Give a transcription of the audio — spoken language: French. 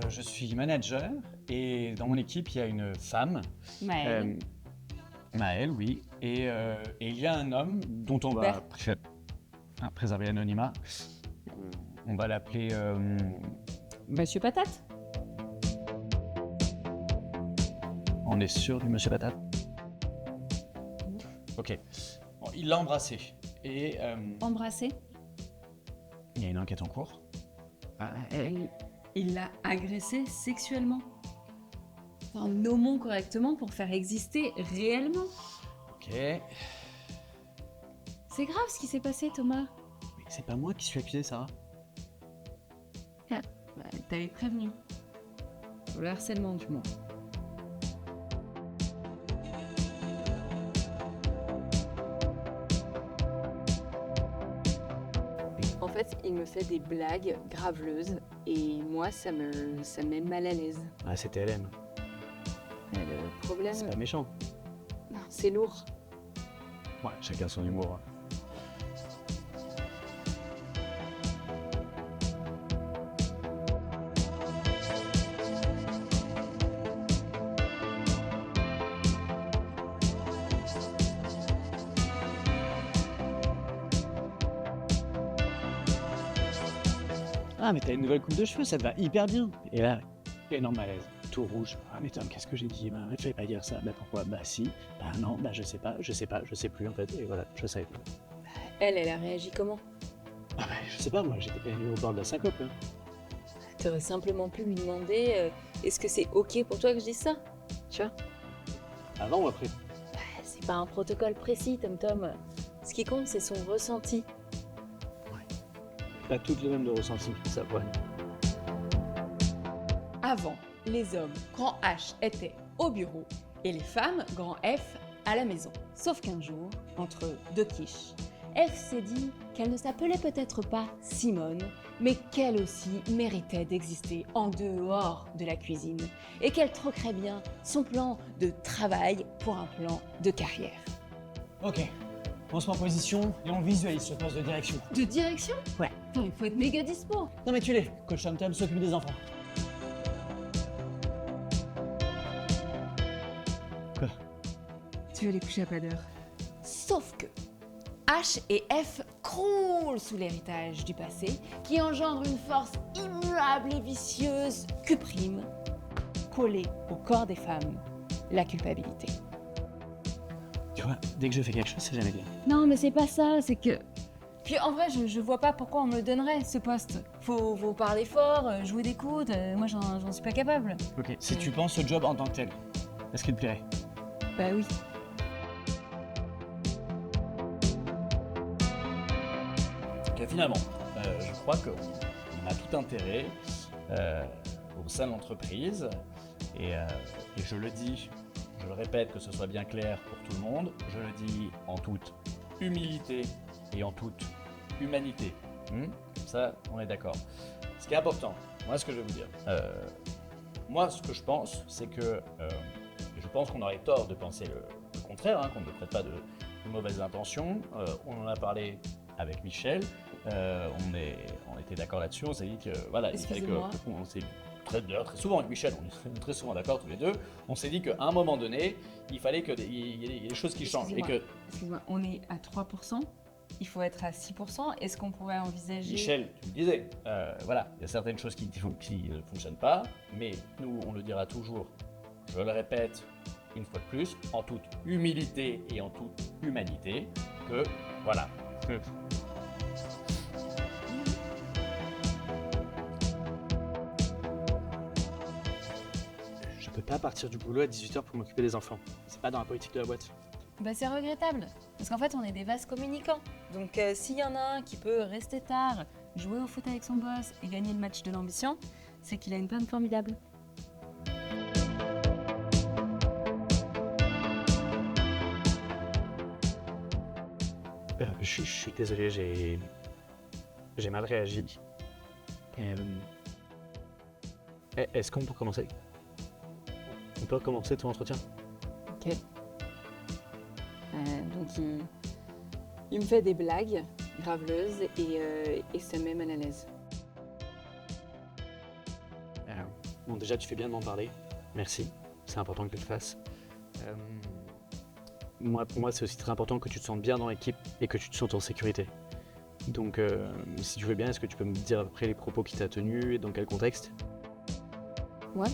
je suis manager et dans mon équipe, il y a une femme, Maëlle. Maëlle, oui, et il y a un homme dont on va préserver l'anonymat. On va l'appeler... Monsieur Patate. On est sûr du Monsieur Patate? Ok. Bon, il l'a embrassé et Embrassé. il y a une enquête en cours. Il l'a agressé sexuellement. Enfin, nommons correctement pour faire exister réellement. Ok. Mais C'est grave ce qui s'est passé, Thomas. c'est pas moi qui suis accusé, Sarah. T'avais prévenu. Pour le harcèlement, du moins. En fait, il me fait des blagues graveleuses et moi, ça me met mal à l'aise. Ah, c'était LM. Le problème, C'est pas méchant. non, c'est lourd. Ouais, chacun son humour. Hein. Ah, mais t'as une nouvelle coupe de cheveux, ça te va hyper bien. Et là, énorme malaise, tout rouge. Ah, mais Tom, qu'est-ce que j'ai dit? Bah, fallait pas dire ça. Bah, pourquoi? Bah, si. Bah, non, bah, je sais pas, plus en fait. Et voilà, je savais plus. Elle a réagi comment? Ah, bah, je sais pas, moi, j'étais au bord de la syncope. Hein. T'aurais simplement pu lui demander est-ce que c'est ok pour toi que je dise ça? Tu vois? Avant ou après? C'est pas un protocole précis, Tom. Ce qui compte, c'est son ressenti. Pas toutes les mêmes de ressenti, ça, ouais. Avant, les hommes, grand H, étaient au bureau et les femmes, grand F, à la maison. Sauf qu'un jour, entre deux quiches, F s'est dit qu'elle ne s'appelait peut-être pas Simone, mais qu'elle aussi méritait d'exister en dehors de la cuisine et qu'elle troquerait bien son plan de travail pour un plan de carrière. Ok, on se met en position et on visualise ce poste de direction. De direction? Ouais. Attends, il faut être méga dispo. Non mais tu l'es, coach Tom Tom s'occupe des enfants. Quoi? Tu vas les coucher à pas d'heure. Sauf que H et F croulent sous l'héritage du passé qui engendre une force immuable et vicieuse qu'upprime, collée au corps des femmes, la culpabilité. Tu vois, dès que je fais quelque chose, c'est jamais bien. Non, mais c'est pas ça, c'est que... Puis en vrai, je vois pas pourquoi on me le donnerait, ce poste. Faut parler fort, jouer des coudes, moi j'en suis pas capable. Ok, si tu penses au job en tant que tel, est-ce qu'il te plairait? Bah oui. Ok, finalement, je crois qu'on a tout intérêt au sein de l'entreprise, et je le dis, je le répète, que ce soit bien clair pour tout le monde, je le dis en toute humilité et en toute humanité. Ça, on est d'accord. Ce qui est important, moi ce que je vais vous dire, moi ce que je pense, c'est que je pense qu'on aurait tort de penser le contraire, qu'on ne prête pas de mauvaises intentions. On en a parlé avec Michel, on était d'accord là-dessus, on s'est dit que voilà, il fallait que on s'est très souvent avec Michel, on est très souvent d'accord tous les deux. On s'est dit qu'à un moment donné, il fallait qu'il y ait des choses qui changent. Excuse-moi, on est à 3%, il faut être à 6%. Est-ce qu'on pourrait envisager... Michel, tu me disais, voilà, il y a certaines choses qui ne fonctionnent pas, mais nous, on le dira toujours, je le répète une fois de plus, en toute humilité et en toute humanité, que voilà. Je peux pas partir du boulot à 18h pour m'occuper des enfants. C'est pas dans la politique de la boîte. Bah c'est regrettable, parce qu'en fait on est des vases communicants. Donc s'il y en a un qui peut rester tard, jouer au foot avec son boss et gagner le match de l'ambition, c'est qu'il a une femme formidable. Je suis désolé, j'ai mal réagi. Est-ce qu'on peut commencer? On peut commencer ton entretien? Ok. Donc il me fait des blagues graveleuses et ça me met mal à l'aise. Bon, déjà, tu fais bien de m'en parler. Merci. C'est important que tu le fasses. Pour moi, c'est aussi très important que tu te sentes bien dans l'équipe et que tu te sentes en sécurité. Donc, si tu veux bien, est-ce que tu peux me dire à peu près les propos qu'il t'a tenus et dans quel contexte? Ouais.